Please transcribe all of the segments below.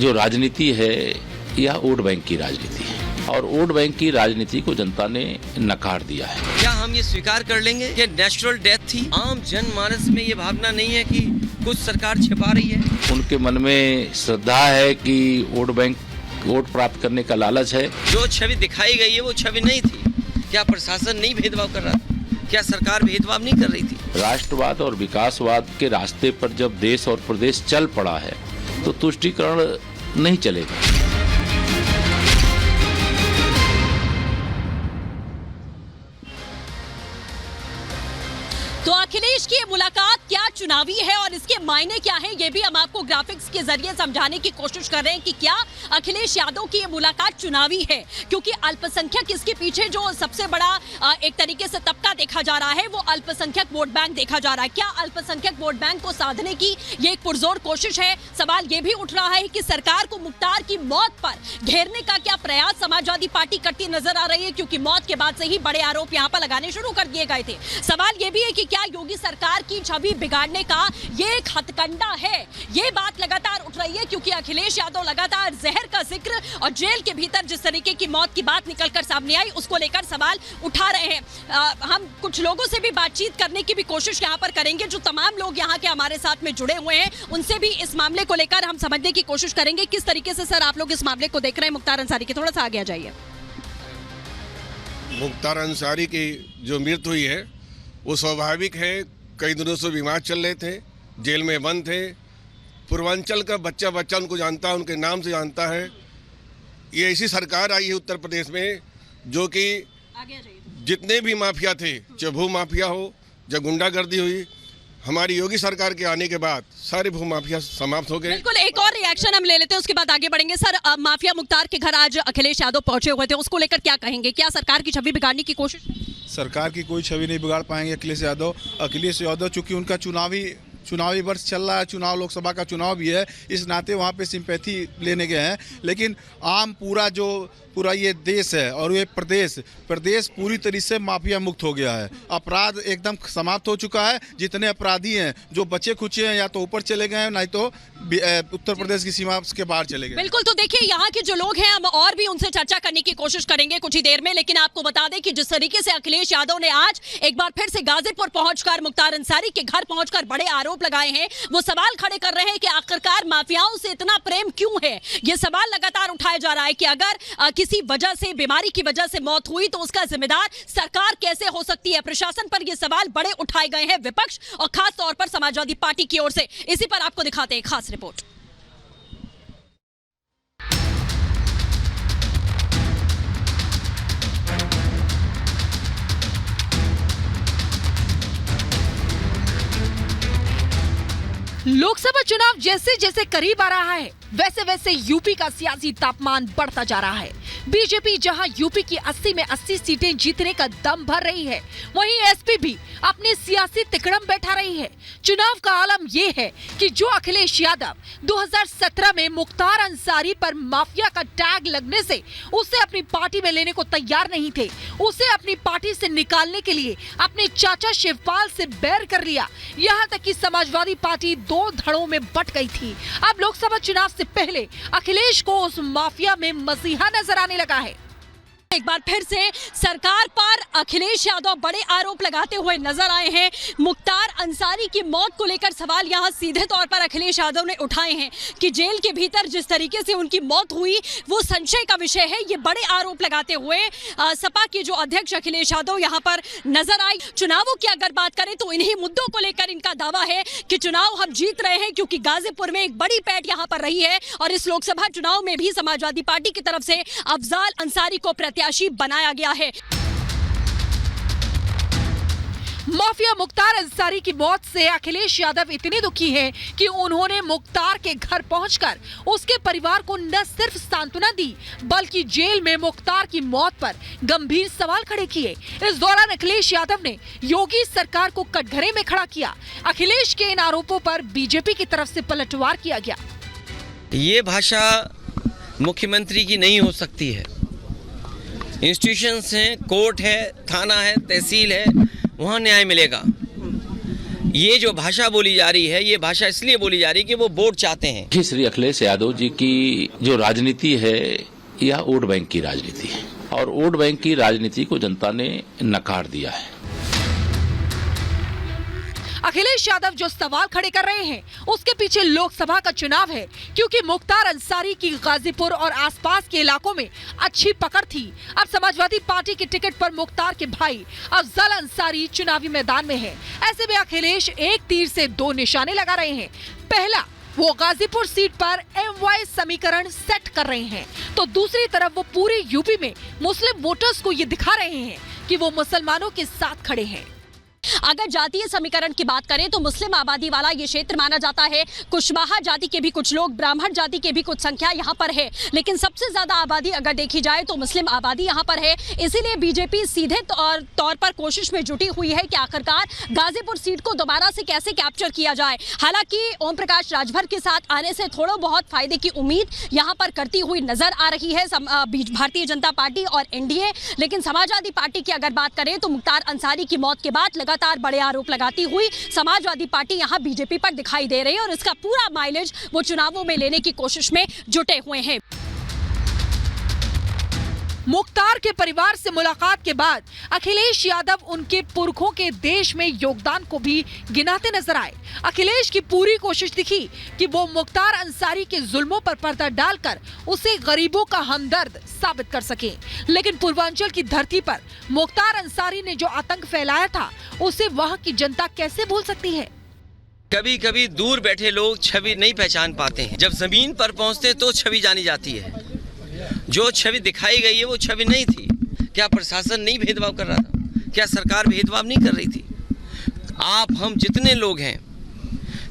जो राजनीति है यह वोट बैंक की राजनीति है और वोट बैंक की राजनीति को जनता ने नकार दिया है। क्या हम ये स्वीकार कर लेंगे कि नेचुरल डेथ थी? आम जनमानस में ये भावना नहीं है कि कुछ सरकार छिपा रही है। उनके मन में श्रद्धा है कि वोट बैंक वोट प्राप्त करने का लालच है। जो छवि दिखाई गई है वो छवि नहीं थी। क्या प्रशासन नहीं भेदभाव कर रहा था? क्या सरकार भेदभाव नहीं कर रही थी? राष्ट्रवाद और विकासवाद के रास्ते पर जब देश और प्रदेश चल पड़ा है तो तुष्टीकरण नहीं चलेगा। तो अखिलेश की ये मुलाकात क्या चुनावी है और इसके मायने क्या हैं, ये भी हम आपको ग्राफिक्स के जरिए समझाने की कोशिश कर रहे हैं कि क्या अखिलेश यादव की ये मुलाकात चुनावी है, क्योंकि अल्पसंख्यक इसके पीछे जो सबसे बड़ा एक तरीके से तबका देखा जा रहा है वो अल्पसंख्यक वोट बैंक देखा जा रहा है। क्या अल्पसंख्यक वोट बैंक को साधने की ये एक पुरजोर कोशिश है? सवाल ये भी उठ रहा है कि सरकार को मुख्तार की मौत पर घेरने का क्या प्रयास समाजवादी पार्टी करती नजर आ रही है, क्योंकि मौत के बाद से ही बड़े आरोप यहाँ पर लगाने शुरू कर दिए गए थे। सवाल ये भी है कि क्या योगी सरकार की छवि बिगाड़ने का ये एक हथकंडा है? ये बात लगातार उठ रही है क्योंकि अखिलेश यादव लगातार जहर का जिक्र और जेल के भीतर जिस तरीके की मौत की बात निकलकर सामने आई उसको लेकर सवाल उठा रहे हैं। हम कुछ लोगों से भी बातचीत करने की भी कोशिश यहाँ पर करेंगे, जो तमाम लोग यहाँ के हमारे साथ में जुड़े हुए हैं उनसे भी इस मामले को लेकर हम समझने की कोशिश करेंगे किस तरीके से सर आप लोग इस मामले को देख रहे हैं। मुख्तार अंसारी के थोड़ा सा आगे आ जाइए। मुख्तार अंसारी की जो मृत्यु हुई है वो स्वाभाविक है। कई दिनों से बीमार चल रहे थे, जेल में बंद थे। पूर्वांचल का बच्चा बच्चा उनको जानता है, उनके नाम से जानता है। ये ऐसी सरकार आई है उत्तर प्रदेश में जो कि जितने भी माफिया थे, चाहे भू माफिया हो, जब गुंडागर्दी हुई, हमारी योगी सरकार के आने के बाद सारे भू माफिया समाप्त हो गए। बिल्कुल, एक और रिएक्शन हम ले लेते हैं, उसके बाद आगे बढ़ेंगे। सर, माफिया मुख्तार के घर आज अखिलेश यादव पहुंचे हुए थे, उसको लेकर क्या कहेंगे? क्या सरकार की छवि बिगाड़ने की कोशिश? सरकार की कोई छवि नहीं बिगाड़ पाएंगे अखिलेश यादव। अखिलेश यादव चूंकि उनका चुनावी वर्ष चल रहा है, चुनाव लोकसभा का चुनाव भी है, इस नाते वहाँ पे सिंपैथी लेने गए हैं। लेकिन आम पूरा ये देश है और ये प्रदेश पूरी तरीके से माफिया मुक्त हो गया है। अपराध एकदम समाप्त हो चुका है। जितने अपराधी हैं जो बचे खुचे हैं या तो ऊपर चले गए हैं, नहीं तो उत्तर प्रदेश की सीमा के बाहर चले गए। बिल्कुल, तो देखिए यहाँ के जो लोग हैं हम और भी उनसे चर्चा करने की कोशिश करेंगे कुछ ही देर में, लेकिन आपको बता दें कि जिस तरीके से अखिलेश यादव ने आज एक बार फिर से गाजीपुर पहुंचकर मुख्तार अंसारी के घर पहुंचकर बड़े आरोप लगाए हैं, वो सवाल खड़े कर रहे हैं कि आखिरकार माफियाओं से इतना प्रेम क्यों है। ये सवाल लगातार उठाया जा रहा है कि अगर किसी वजह से, बीमारी की वजह से मौत हुई तो उसका जिम्मेदार सरकार कैसे हो सकती है। प्रशासन पर ये सवाल बड़े उठाए गए हैं विपक्ष और खास तौर पर समाजवादी पार्टी की ओर से। इसी पर आपको दिखाते हैं खास रिपोर्ट। लोकसभा चुनाव जैसे जैसे करीब आ रहा है वैसे वैसे यूपी का सियासी तापमान बढ़ता जा रहा है। बीजेपी जहां यूपी की 80 में 80 सीटें जीतने का दम भर रही है, वहीं एसपी भी अपने सियासी तिकड़म बैठा रही है। चुनाव का आलम यह है कि जो अखिलेश यादव 2017 में मुख्तार अंसारी पर माफिया का टैग लगने से उसे अपनी पार्टी में लेने को तैयार नहीं थे, उसे अपनी पार्टी से निकालने के लिए अपने चाचा शिवपाल से बैर कर लिया। यहाँ तक कि समाजवादी पार्टी 2 धड़ों में बट गई थी। अब लोकसभा चुनाव से पहले अखिलेश को उस माफिया में मसीहा नजर आने लगा है। एक बार फिर से सरकार पर अखिलेश यादव बड़े आरोप लगाते हुए नजर आए हैं। मुख्तार अंसारी की मौत को लेकर सवाल यहां सीधे तौर पर अखिलेश यादव ने उठाए हैं कि जेल के भीतर जिस तरीके से उनकी मौत हुई वो संशय का विषय है। ये बड़े आरोप लगाते हुए सपा के जो अध्यक्ष अखिलेश यादव यहां पर नजर आए। चुनावों की अगर बात करें तो इन्हीं मुद्दों को लेकर इनका दावा है कि चुनाव हम जीत रहे हैं, क्योंकि गाजीपुर में एक बड़ी पैठ यहां पर रही है और इस लोकसभा चुनाव में भी समाजवादी पार्टी की तरफ से अफजाल अंसारी को प्रत्याशी बनाया गया है। माफिया मुख्तार अंसारी की मौत से अखिलेश यादव इतने दुखी हैं कि उन्होंने मुख्तार के घर पहुंचकर उसके परिवार को न सिर्फ सांत्वना दी बल्कि जेल में मुख्तार की मौत पर गंभीर सवाल खड़े किए। इस दौरान अखिलेश यादव ने योगी सरकार को कटघरे में खड़ा किया। अखिलेश के इन आरोपों पर बीजेपी की तरफ से पलटवार किया गया। ये भाषा मुख्यमंत्री की नहीं हो सकती है। इंस्टीट्यूशंस हैं, कोर्ट है, थाना है, तहसील है, वहाँ न्याय मिलेगा। ये जो भाषा बोली जा रही है, ये भाषा इसलिए बोली जा रही है कि वो वोट चाहते हैं। कि श्री अखिलेश यादव जी की जो राजनीति है यह वोट बैंक की राजनीति है और वोट बैंक की राजनीति को जनता ने नकार दिया है। अखिलेश यादव जो सवाल खड़े कर रहे हैं उसके पीछे लोकसभा का चुनाव है, क्योंकि मुख्तार अंसारी की गाजीपुर और आसपास के इलाकों में अच्छी पकड़ थी। अब समाजवादी पार्टी की टिकट पर मुख्तार के भाई अफजल अंसारी चुनावी मैदान में है। ऐसे में अखिलेश एक तीर से दो निशाने लगा रहे हैं। पहला, वो गाजीपुर सीट पर MY समीकरण सेट कर रहे हैं, तो दूसरी तरफ वो पूरे यूपी में मुस्लिम वोटर्स को ये दिखा रहे हैं कि वो मुसलमानों के साथ खड़े हैं। अगर जातीय समीकरण की बात करें तो मुस्लिम आबादी वाला ये क्षेत्र माना जाता है। कुशवाहा जाति के भी कुछ लोग, ब्राह्मण जाति के भी कुछ संख्या यहाँ पर है, लेकिन सबसे ज्यादा आबादी अगर देखी जाए तो मुस्लिम आबादी यहाँ पर है। इसीलिए बीजेपी सीधे तौर पर कोशिश में जुटी हुई है कि आखिरकार गाजीपुर सीट को दोबारा से कैसे कैप्चर किया जाए। हालांकि ओम प्रकाश राजभर के साथ आने से थोड़ा बहुत फायदे की उम्मीद यहाँ पर करती हुई नजर आ रही है भारतीय जनता पार्टी और NDA। लेकिन समाजवादी पार्टी की अगर बात करें तो मुख्तार अंसारी की मौत के बाद लगातार बड़े आरोप लगाती हुई समाजवादी पार्टी यहां बीजेपी पर दिखाई दे रही है और इसका पूरा माइलेज वो चुनावों में लेने की कोशिश में जुटे हुए हैं। मुख्तार के परिवार से मुलाकात के बाद अखिलेश यादव उनके पुरखों के देश में योगदान को भी गिनाते नजर आए। अखिलेश की पूरी कोशिश दिखी कि वो मुख्तार अंसारी के जुल्मों पर पर्दा डालकर उसे गरीबों का हमदर्द साबित कर सके। लेकिन पूर्वांचल की धरती पर मुख्तार अंसारी ने जो आतंक फैलाया था उसे वहां की जनता कैसे भूल सकती है। कभी कभी दूर बैठे लोग छवि नहीं पहचान पाते हैं, जब जमीन पर पहुंचते तो छवि जानी जाती है। जो छवि दिखाई गई है वो छवि नहीं थी। क्या प्रशासन नहीं भेदभाव कर रहा था? क्या सरकार भेदभाव नहीं कर रही थी? आप हम जितने लोग हैं,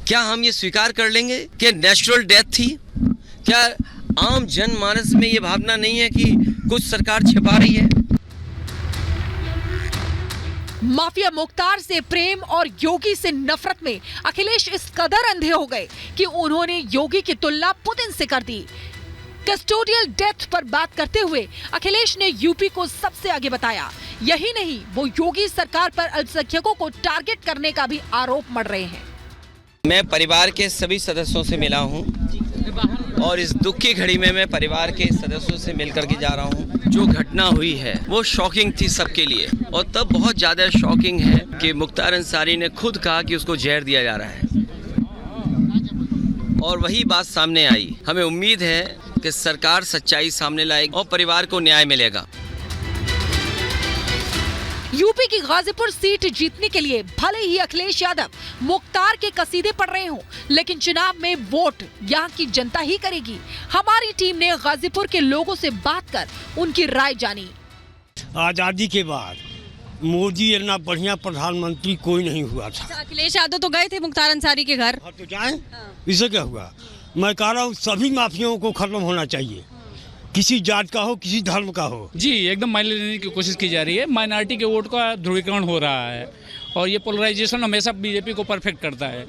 क्या हम ये स्वीकार कर लेंगे कि नेचुरल डेथ थी? क्या आम जनमानस में ये भावना नहीं है कि कुछ सरकार छिपा रही है? माफिया मुख्तार से प्रेम और योगी से नफरत में अखिलेश इस कदर अंधे हो गए कि उन्होंने योगी की तुलना पुतिन से कर दी। कस्टोडियल डेथ पर बात करते हुए अखिलेश ने यूपी को सबसे आगे बताया। यही नहीं, वो योगी सरकार पर अल्पसंख्यकों को टारगेट करने का भी आरोप मढ़ रहे हैं। मैं परिवार के सभी सदस्यों से मिला हूं और इस दुख की घड़ी में मैं परिवार के सदस्यों से मिलकर के जा रहा हूं। जो घटना हुई है वो शॉकिंग थी सबके लिए, और तब बहुत ज्यादा शॉकिंग है कि मुख्तार अंसारी ने खुद कहा कि उसको जहर दिया जा रहा है और वही बात सामने आई। हमें उम्मीद है कि सरकार सच्चाई सामने लाएगी और परिवार को न्याय मिलेगा। यूपी की गाजीपुर सीट जीतने के लिए भले ही अखिलेश यादव मुख्तार के कसीदे पढ़ रहे हों, लेकिन चुनाव में वोट यहाँ की जनता ही करेगी। हमारी टीम ने गाजीपुर के लोगों से बात कर उनकी राय जानी। आजादी के बाद मोदी इतना बढ़िया प्रधानमंत्री कोई नहीं हुआ था। अखिलेश यादव तो गए थे मुख्तार अंसारी के घर। हाँ, तो जाएं। इससे क्या हुआ? मैं कह रहा हूँ सभी माफियाओं को खत्म होना चाहिए, किसी जात का हो, किसी धर्म का हो। जी, एकदम माइलेज लेने की कोशिश की जा रही है। माइनॉरिटी के वोट का ध्रुवीकरण हो रहा है और ये पोलराइजेशन हमेशा बीजेपी को परफेक्ट करता है।